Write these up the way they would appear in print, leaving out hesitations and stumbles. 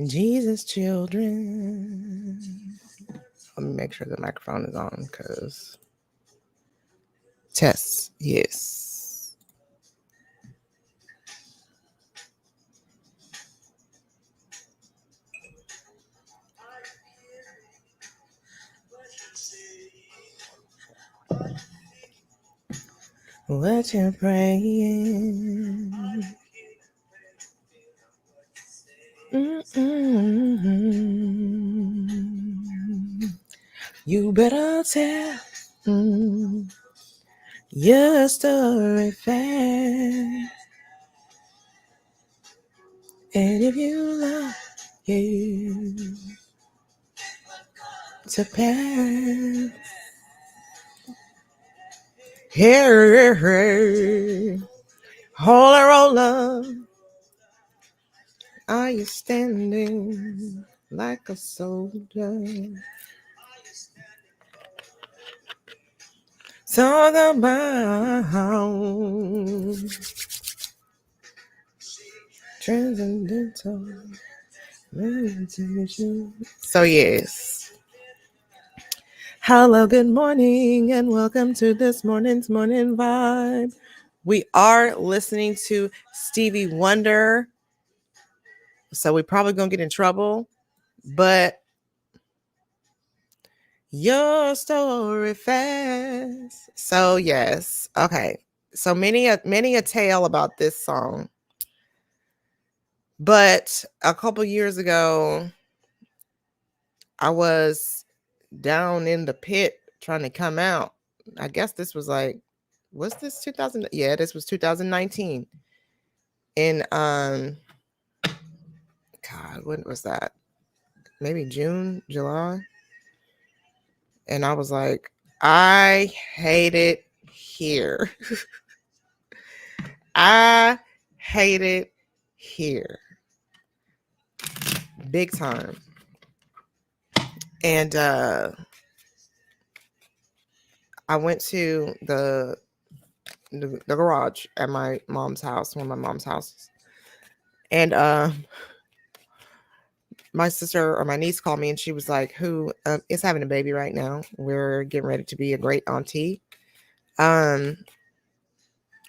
Jesus, children. Let me make sure the microphone is on because tests, yes. What you praying? Mm-mm. You better tell your story fast. And if you love you to pass, here, holy roller, are you standing like a soldier? Talk about transcendental meditation. So yes. Hello, good morning, and welcome to this morning's morning vibe. We are listening to Stevie Wonder, so we're probably gonna get in trouble, but your story fast. So yes, okay. So many a tale about this song, but a couple years ago, I was down in the pit trying to come out. I guess this was like, was this 2000? Yeah, this was 2019. In God, when was that? Maybe June, July. And I was like, I hate it here. I hate it here. Big time. And I went to the garage at my mom's house, one of my mom's houses. And my sister or my niece called me and she was like, who is having a baby right now. We're getting ready to be a great auntie.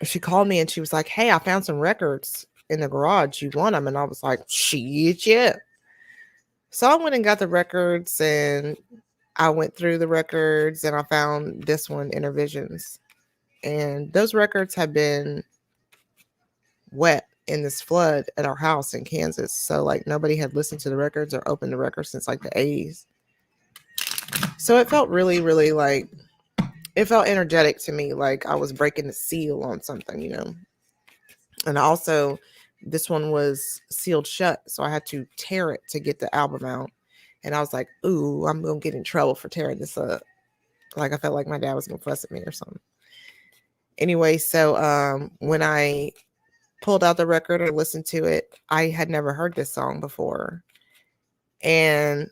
She called me and she was like, hey, I found some records in the garage. You want them? And I was like, shit, yeah. So I went and got the records and I went through the records and I found this one, Intervisions. And those records have been wet in this flood at our house in Kansas. So like nobody had listened to the records or opened the records since like the 80s. So it felt really, really like, it felt energetic to me, like I was breaking the seal on something, you know. And also, this one was sealed shut, so I had to tear it to get the album out. And I was like, ooh, I'm gonna get in trouble for tearing this up. Like I felt like my dad was gonna fuss at me or something. Anyway, so when I pulled out the record and listened to it, I had never heard this song before. And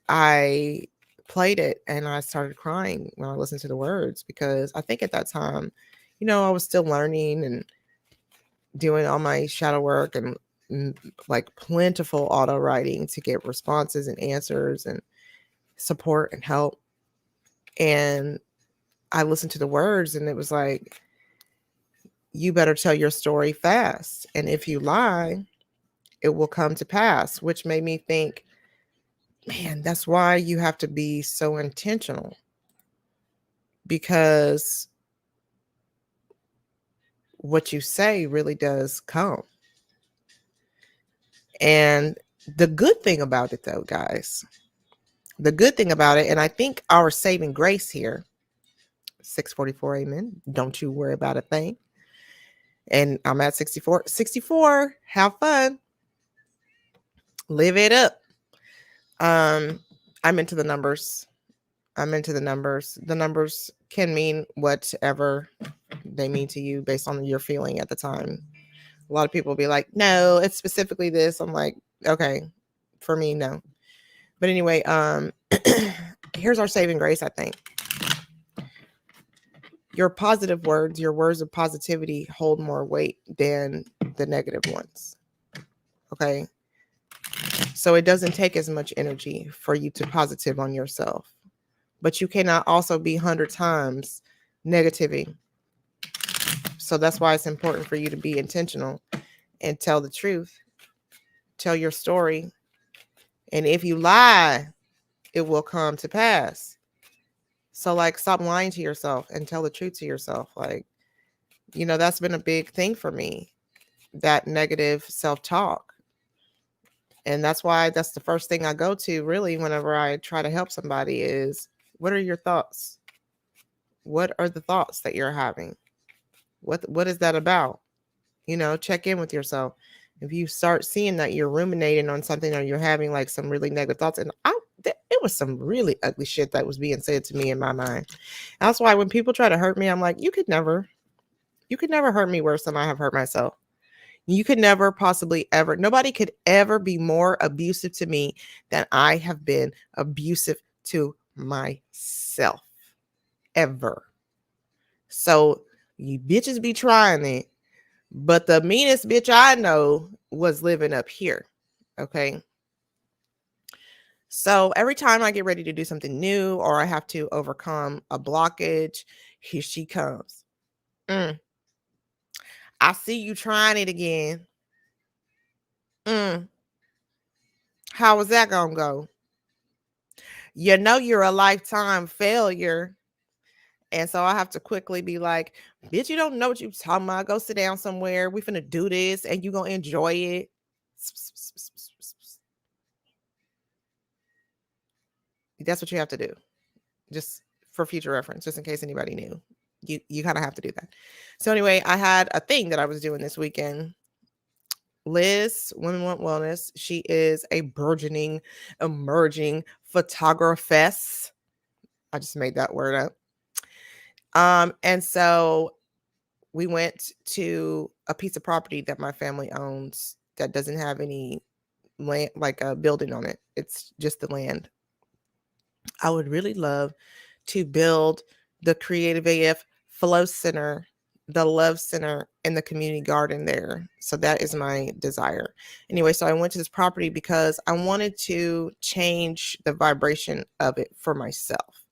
I played it and I started crying when I listened to the words because I think at that time, you know, I was still learning and doing all my shadow work and like plentiful auto writing to get responses and answers and support and help. And I listened to the words and it was like, you better tell your story fast. And if you lie, it will come to pass, which made me think, man, that's why you have to be so intentional, because what you say really does come. And the good thing about it, though, guys, the good thing about it, and I think our saving grace here, 644, amen. Don't you worry about a thing. And I'm at 64. 64, have fun. Live it up. I'm into the numbers. I'm into the numbers. The numbers can mean whatever they mean to you based on your feeling at the time. A lot of people will be like, no, it's specifically this. I'm like, okay, for me, no. But anyway, here's our saving grace, I think. Your positive words, your words of positivity hold more weight than the negative ones. Okay. So it doesn't take as much energy for you to positive on yourself. But you cannot also be 100 times negativing. So that's why it's important for you to be intentional and tell the truth. Tell your story. And if you lie, it will come to pass. So like, stop lying to yourself and tell the truth to yourself. Like, that's been a big thing for me, that negative self-talk. And that's why that's the first thing I go to really whenever I try to help somebody is, what are your thoughts? What are the thoughts that you're having? What is that about? Check in with yourself. If you start seeing that you're ruminating on something or you're having like some really negative thoughts, and it was some really ugly shit that was being said to me in my mind. That's why when people try to hurt me, I'm like, you could never hurt me worse than I have hurt myself. You could never possibly ever, nobody could ever be more abusive to me than I have been abusive to myself. Ever. So you bitches be trying it, but the meanest bitch I know was living up here. Okay. So every time I get ready to do something new or I have to overcome a blockage, here she comes. I see you trying it again. How is that gonna go? You're a lifetime failure. And so I have to quickly be like, bitch, you don't know what you're talking about. Go sit down somewhere. We finna do this and you gonna enjoy it. That's what you have to do. Just for future reference, just in case anybody knew. You kind of have to do that. So anyway, I had a thing that I was doing this weekend. Liz, Women Want Wellness. She is a burgeoning, emerging photographess. I just made that word up. And so we went to a piece of property that my family owns that doesn't have any land, like a building on it. It's just the land. I would really love to build the Creative AF Flow Center, the Love Center, and the community garden there. So that is my desire. Anyway, so I went to this property because I wanted to change the vibration of it for myself,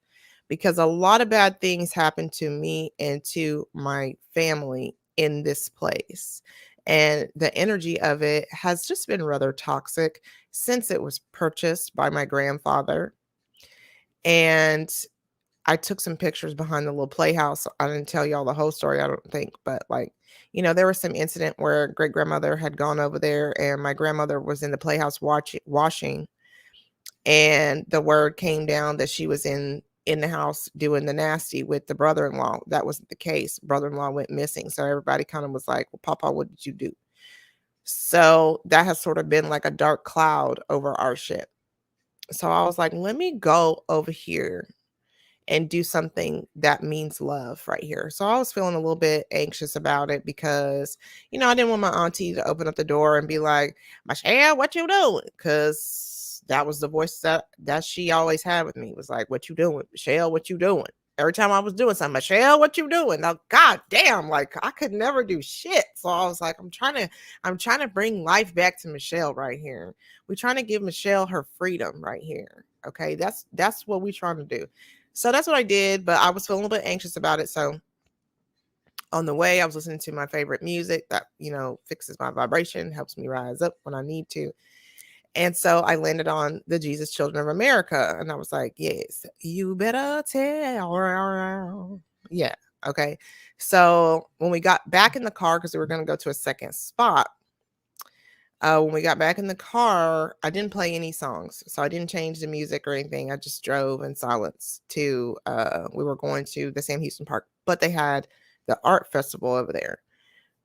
because a lot of bad things happened to me and to my family in this place. And the energy of it has just been rather toxic since it was purchased by my grandfather. And I took some pictures behind the little playhouse. I didn't tell y'all the whole story, I don't think, but like, there was some incident where great grandmother had gone over there and my grandmother was in the playhouse washing, and the word came down that she was in the house doing the nasty with the brother-in-law. That wasn't the case. Brother-in-law went missing. So everybody kind of was like, well, Papa, what did you do? So that has sort of been like a dark cloud over our shit. So I was like, let me go over here and do something that means love right here. So I was feeling a little bit anxious about it because, I didn't want my auntie to open up the door and be like, Michelle, what you doing? Because that was the voice that she always had with me. It was like, what you doing? Michelle, what you doing? Every time I was doing something, Michelle, what you doing? Now, God damn, like I could never do shit. So I was like, I'm trying to bring life back to Michelle right here. We're trying to give Michelle her freedom right here. Okay. That's what we're trying to do. So that's what I did, but I was feeling a little bit anxious about it. So on the way, I was listening to my favorite music that, fixes my vibration, helps me rise up when I need to. And so I landed on the Jesus Children of America. And I was like, yes, you better tell. Yeah. Okay. So when we got back in the car, because we were going to go to a second spot, when we got back in the car, I didn't play any songs. So I didn't change the music or anything. I just drove in silence to, we were going to the Sam Houston Park, but they had the art festival over there.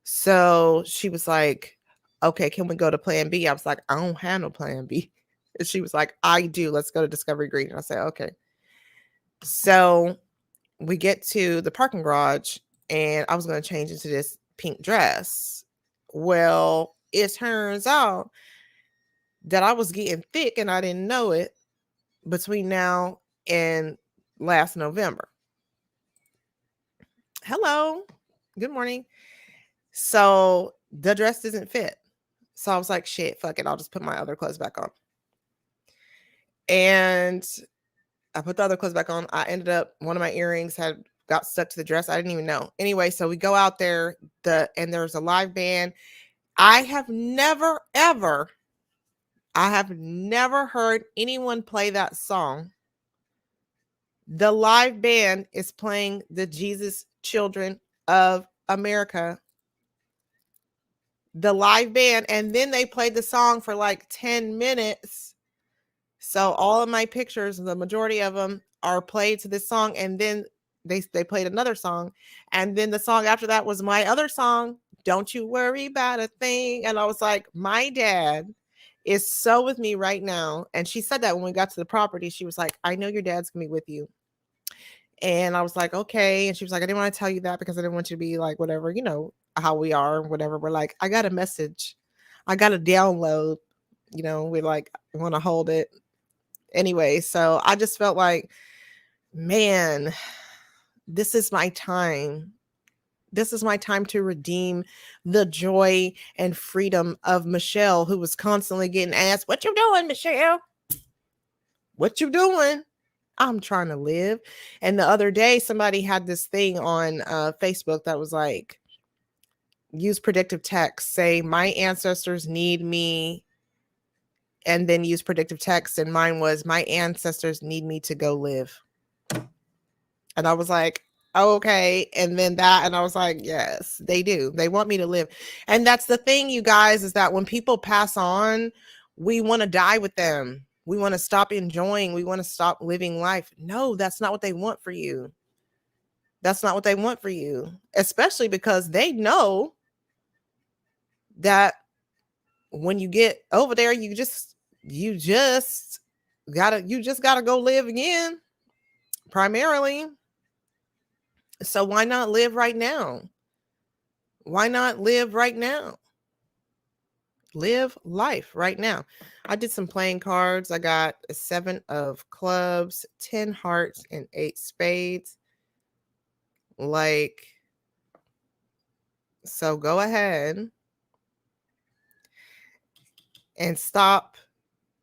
So she was like, okay, can we go to Plan B? I was like, I don't have no Plan B. And she was like, I do. Let's go to Discovery Green. And I said, okay. So we get to the parking garage and I was going to change into this pink dress. Well, it turns out that I was getting thick and I didn't know it between now and last November. Hello. Good morning. So The dress doesn't fit. So I was like, shit, fuck it. I'll just put my other clothes back on. And I put the other clothes back on. I ended up, one of my earrings had got stuck to the dress. I didn't even know. Anyway, so we go out there, and there's a live band. I have never heard anyone play that song. The live band is playing the Jesus Children of America. The live band, and then they played the song for like 10 minutes. So all of my pictures, the majority of them, are played to this song, and then they played another song, and then the song after that was my other song, Don't You Worry About a Thing. And I was like, my dad is so with me right now. And she said that when we got to the property, she was like, I know your dad's gonna be with you. And I was like, okay. And she was like, I didn't want to tell you that because I didn't want you to be like, whatever, you know, how we are, whatever. We're like, I got a message. I got a download, you know, we like want to hold it. Anyway, so I just felt like, man, this is my time. This is my time to redeem the joy and freedom of Michelle, who was constantly getting asked, what you doing, Michelle? What you doing? I'm trying to live. And the other day, somebody had this thing on Facebook that was like, use predictive text, say, my ancestors need me, and then use predictive text. And mine was, my ancestors need me to go live. And I was like, oh, okay. And then that, and I was like, yes, they do. They want me to live. And that's the thing, you guys, is that when people pass on, we want to die with them. We want to stop enjoying. We want to stop living life. No, that's not what they want for you. That's not what they want for you, especially because they know that when you get over there, you just gotta go live again, primarily. So why not live right now? Why not live right now? Live life right now. I did some playing cards. I got a 7 of clubs, 10 hearts, and 8 spades. Like, so go ahead and stop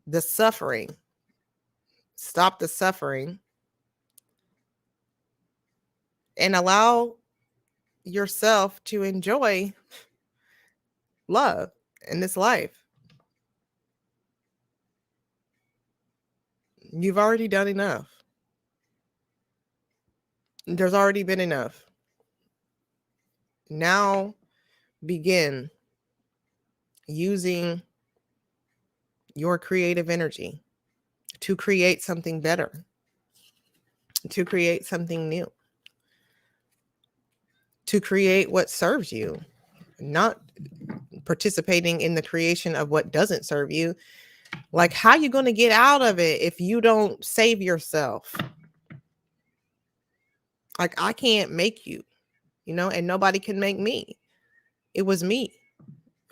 the suffering. Stop the suffering and allow yourself to enjoy love in this life. You've already done enough. There's already been enough. Now begin using your creative energy to create something better, to create something new, to create what serves you, not participating in the creation of what doesn't serve you. Like, how are you going to get out of it if you don't save yourself? Like, I can't make you, you know, and nobody can make me. It was me.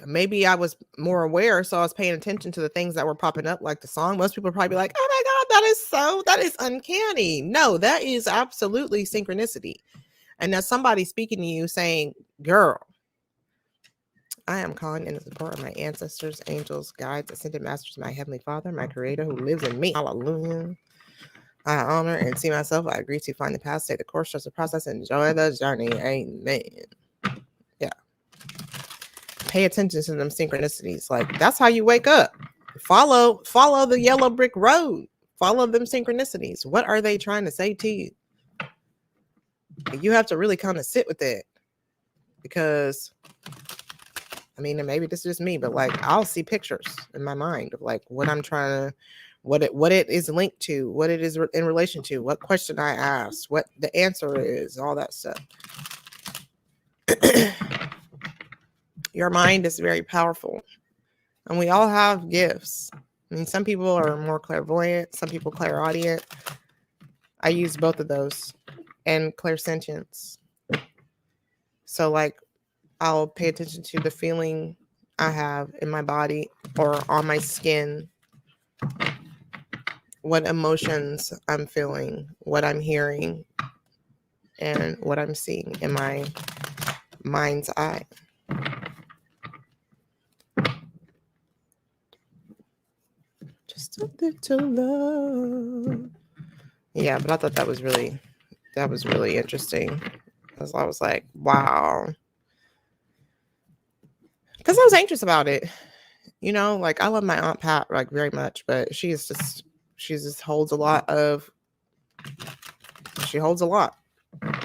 Maybe I was more aware, so I was paying attention to the things that were popping up, like the song. Most people probably be like, oh my God, that is uncanny. No, that is absolutely synchronicity. And that's somebody speaking to you saying, girl, I am calling in the support of my ancestors, angels, guides, ascended masters, my heavenly Father, my creator who lives in me. Hallelujah. I honor and see myself. I agree to find the path, take the course, trust the process, enjoy the journey. Amen. Yeah. Pay attention to them synchronicities. Like, that's how you wake up. Follow the yellow brick road. Follow them synchronicities. What are they trying to say to you? You have to really kind of sit with it, because I mean, and maybe this is just me, but like, I'll see pictures in my mind of like what I'm trying to, what it is linked to, what it is in relation to, what question I asked, what the answer is, all that stuff. Your mind is very powerful, and we all have gifts. I mean, some people are more clairvoyant, some people clairaudient. I use both of those, and clairsentience. So like, I'll pay attention to the feeling I have in my body or on my skin, what emotions I'm feeling, what I'm hearing, and what I'm seeing in my mind's eye. just a little love. Yeah, but I thought that was really interesting. Because I was like, wow. Because I was anxious about it. You know, like I love my Aunt Pat like very much, but she just holds a lot.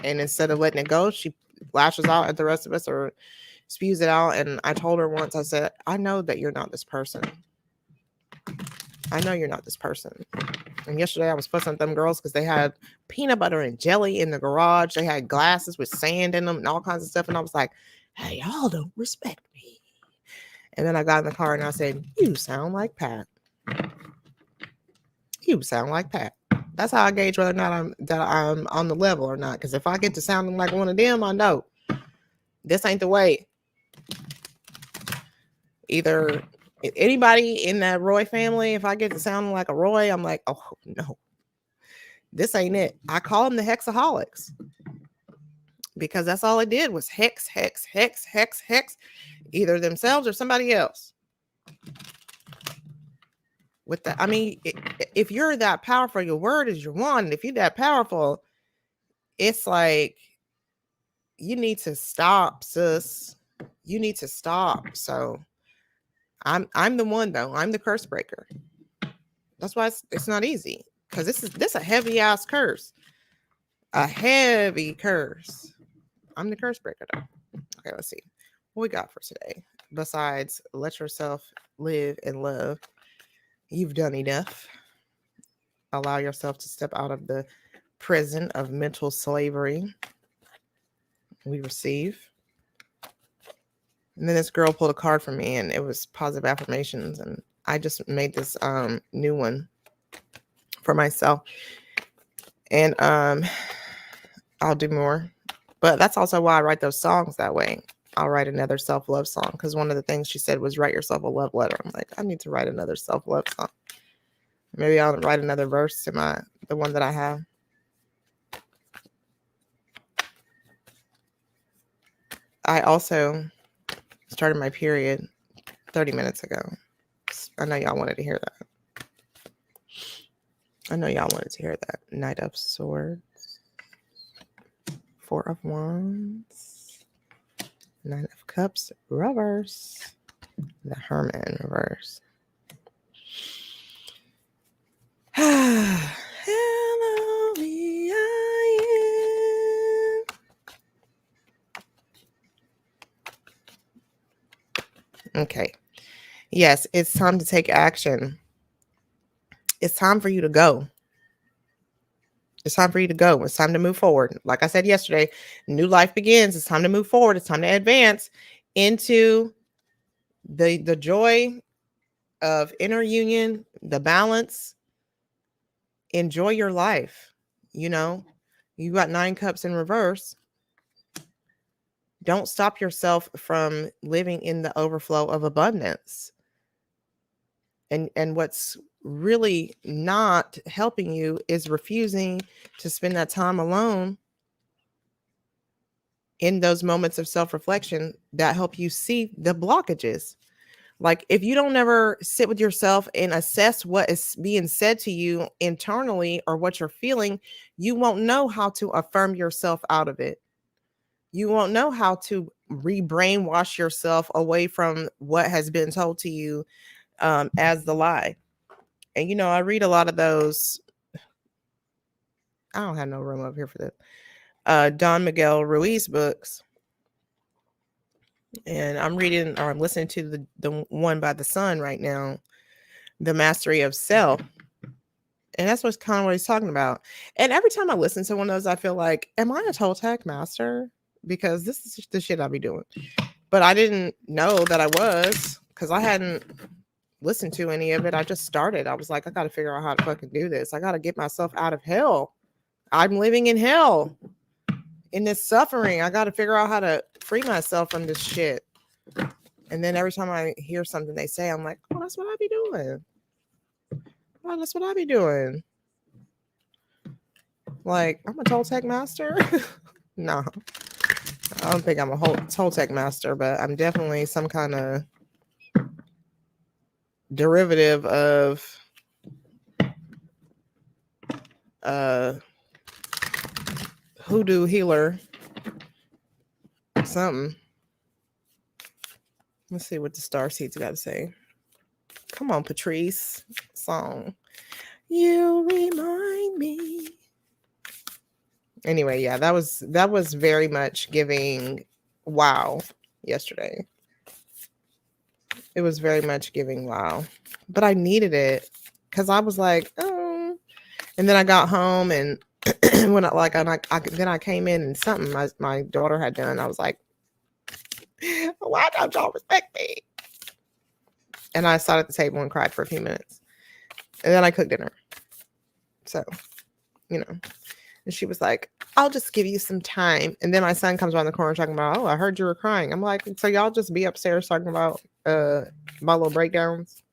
And instead of letting it go, she lashes out at the rest of us or spews it out. And I told her once, I said, I know that you're not this person. I know you're not this person. And yesterday I was fussing at them girls because they had peanut butter and jelly in the garage. They had glasses with sand in them and all kinds of stuff. And I was like, hey, y'all don't respect me. And then I got in the car and I said, you sound like Pat. You sound like Pat. That's how I gauge whether or not I'm on the level or not. Because if I get to sounding like one of them, I know this ain't the way. Either anybody in that Roy family, if I get to sounding like a Roy, I'm like, oh no, this ain't it. I call them the hexaholics because that's all it did was hex, hex, hex, hex, hex, either themselves or somebody else. With that, I mean, if you're that powerful, your word is your one. If you're that powerful, it's like you need to stop, sis. You need to stop. So I'm the one though. I'm the curse breaker. That's why it's not easy, because this a heavy ass curse, a heavy curse. I'm the curse breaker though. Okay, let's see what we got for today. Besides, let yourself live and love. You've done enough. Allow yourself to step out of the prison of mental slavery. We receive. And then this girl pulled a card for me, and it was positive affirmations. And I just made this new one for myself. And I'll do more. But that's also why I write those songs that way. I'll write another self-love song, because one of the things she said was write yourself a love letter. I'm like, I need to write another self-love song. Maybe I'll write another verse to the one that I have. I also started my period 30 minutes ago. I know y'all wanted to hear that. Knight of Swords, Four of Wands, Nine of Cups, reverse, the Hermit in reverse. Okay. Yes, it's time to take action. It's time for you to go. It's time for you to go. It's time to move forward. Like I said yesterday, new life begins. It's time to move forward. It's time to advance into the joy of inner union, the balance. Enjoy your life. You know, you got 9 cups in reverse. Don't stop yourself from living in the overflow of abundance. And what's really not helping you is refusing to spend that time alone in those moments of self-reflection that help you see the blockages. Like if you don't ever sit with yourself and assess what is being said to you internally or what you're feeling, you won't know how to affirm yourself out of it. You won't know how to re-brainwash yourself away from what has been told to you as the lie. And, you know, I read a lot of those. I don't have no room up here for this. Don Miguel Ruiz books. And I'm reading or I'm listening to the one by the Sun right now, The Mastery of Self. And that's what's kind of what he's talking about. And every time I listen to one of those, I feel like, am I a Toltec master? Because this is the shit I be doing. But I didn't know that I was, because I hadn't listened to any of it. I just started. I was like, I got to figure out how to fucking do this. I got to get myself out of hell. I'm living in hell, in this suffering. I got to figure out how to free myself from this shit. And then every time I hear something they say, I'm like, oh, that's what I be doing. Oh, that's what I be doing. Like, I'm a Toltec master. No, I don't think I'm a whole Toltec master, but I'm definitely some kind of derivative of hoodoo healer something. Let's see what the star seeds got to say. Come on, Patrice. Song. You remind me. Anyway, yeah, that was very much giving wow yesterday. It was very much giving wow. But I needed it because I was like, oh. And then I got home and when then I came in and something my daughter had done. I was like, why don't y'all respect me? And I sat at the table and cried for a few minutes. And then I cooked dinner. So, and she was like, I'll just give you some time. And then my son comes around the corner talking about, oh, I heard you were crying. I'm like, so y'all just be upstairs talking about my little breakdowns,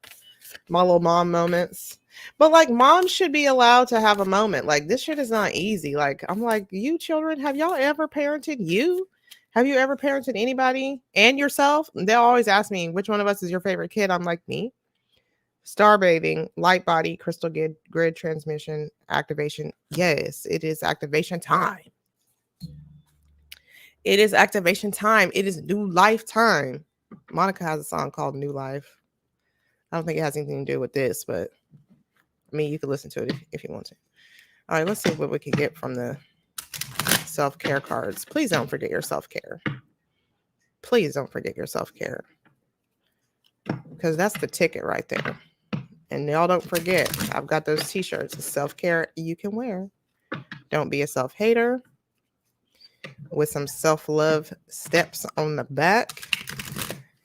my little mom moments. But like, mom should be allowed to have a moment. Like, this shit is not easy. Like, I'm like, you children, have y'all ever parented you? Have you ever parented anybody and yourself? They'll always ask me, which one of us is your favorite kid? I'm like, me. Star bathing, light body, crystal grid transmission, activation. Yes, it is activation time. It is activation time. It is new life time. Monica has a song called New Life. I don't think it has anything to do with this, but I mean, you can listen to it if you want to. All right, let's see what we can get from the self-care cards. Please don't forget your self-care. Please don't forget your self-care. Because that's the ticket right there. And y'all don't forget, I've got those t-shirts, self-care you can wear. Don't be a self-hater. With some self-love steps on the back.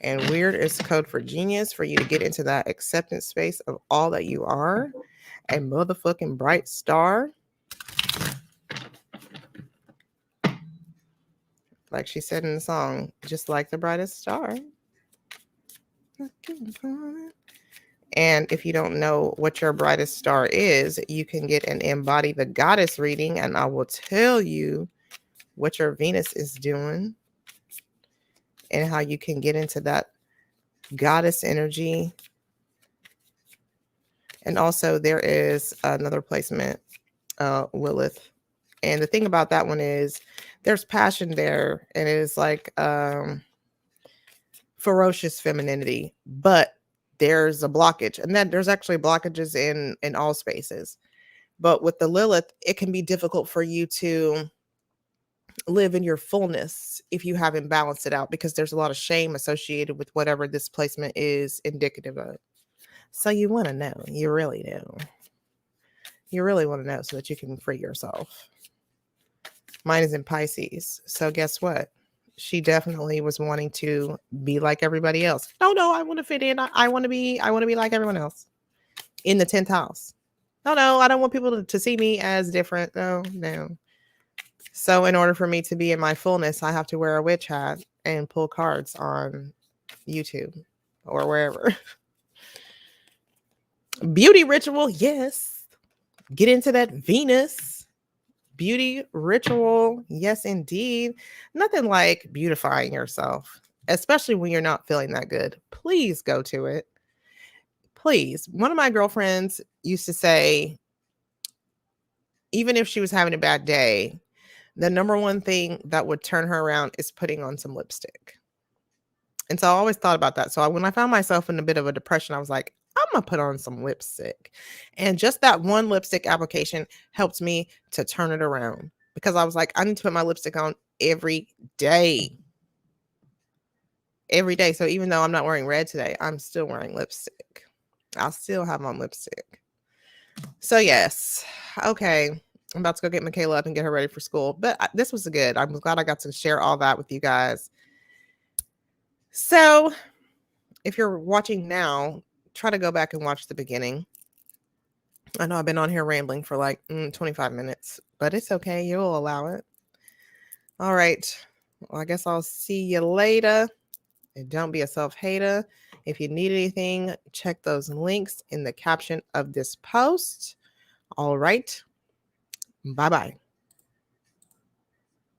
And weird is code for genius for you to get into that acceptance space of all that you are. A motherfucking bright star. Like she said in the song, just like the brightest star. And if you don't know what your brightest star is, you can get an Embody the Goddess reading, and I will tell you what your Venus is doing and how you can get into that goddess energy. And also there is another placement, Lilith. And the thing about that one is there's passion there, and it is like ferocious femininity, but there's a blockage, and then there's actually blockages in all spaces. But with the Lilith, it can be difficult for you to live in your fullness if you haven't balanced it out, because there's a lot of shame associated with whatever this placement is indicative of. So you want to know, you really do. You really want to know so that you can free yourself. Mine is in Pisces. So guess what? She definitely was wanting to be like everybody else. No, I want to fit in. I want to be like everyone else in the 10th house. No, I don't want people to see me as different. No. So in order for me to be in my fullness, I have to wear a witch hat and pull cards on YouTube or wherever. Beauty ritual. Yes. Get into that Venus. Beauty ritual. Yes, indeed. Nothing like beautifying yourself, especially when you're not feeling that good. Please go to it. Please. One of my girlfriends used to say, even if she was having a bad day, the number one thing that would turn her around is putting on some lipstick. And so I always thought about that. So when I found myself in a bit of a depression, I was like, I'm going to put on some lipstick. And just that one lipstick application helped me to turn it around, because I was like, I need to put my lipstick on every day. Every day. So even though I'm not wearing red today, I'm still wearing lipstick. I'll still have on lipstick. So yes. Okay. I'm about to go get Michaela up and get her ready for school. But this was good. I'm glad I got to share all that with you guys. So if you're watching now, try to go back and watch the beginning. I know I've been on here rambling for like 25 minutes, but it's okay. You'll allow it. All right. Well, I guess I'll see you later. And don't be a self-hater. If you need anything, check those links in the caption of this post. All right. Bye-bye.